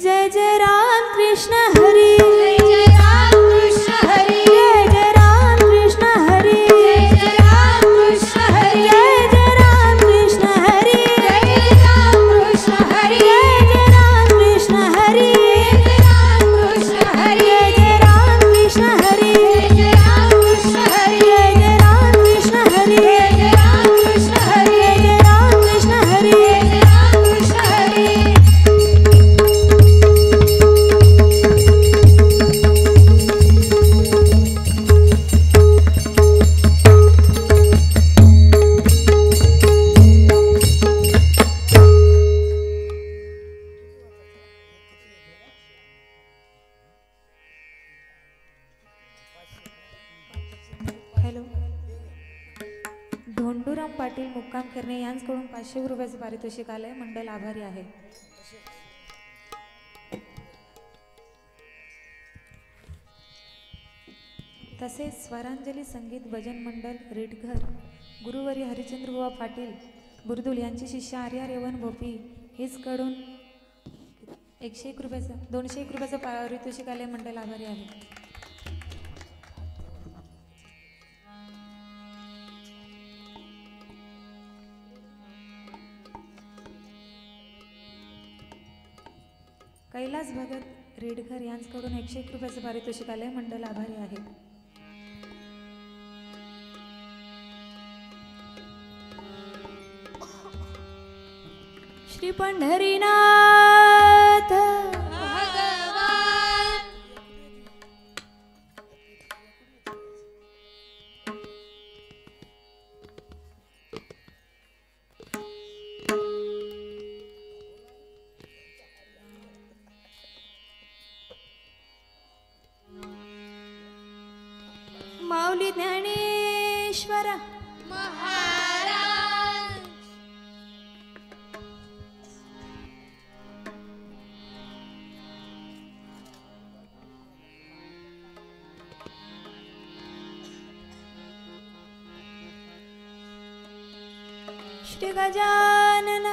जय जय राम कृष्ण हरी, जय जय राम कृष्ण हरी, जय जय राम कृष्ण हरी, जय जय राम कृष्ण हरी, जय जय राम कृष्ण हरी, जय जय राम कृष्ण हरी, जय जय राम कृष्ण हरी, जय जय राम कृष्ण हरी, जय जय राम कृष्ण हरी, जय जय राम कृष्ण हरी, जय जय राम कृष्ण हरी, जय जय राम कृष्ण हरी, जय जय राम कृष्ण हरी, जय जय Ram Krishna Hari. Hello, धोंडूराम Patil मुक्काम करणे यांच्याकडून 500 रुपयाचे पारितोषिक आलंय. मंडळ आभारी आहे. तसेच स्वरांजली संगीत भजन मंडळ रेडघर गुरुवारी हरिचंद्र बुवा पाटील बुरदुल यांची शिष्य आर्या रेवण भोपी हेचकडून 101 रुपयाचं 201 रुपयाचं पारितोषिक आलंय. मंडळ आभारी आहे. कैलास भगत रेडघर यांच्याकडून 101 रुपयाचं पारितोषिक आलंय. मंडळ आभारी आहे. श्री पंढरीनाथ भगवान माऊली ज्ञानेश्वर महाराज श्री गजानन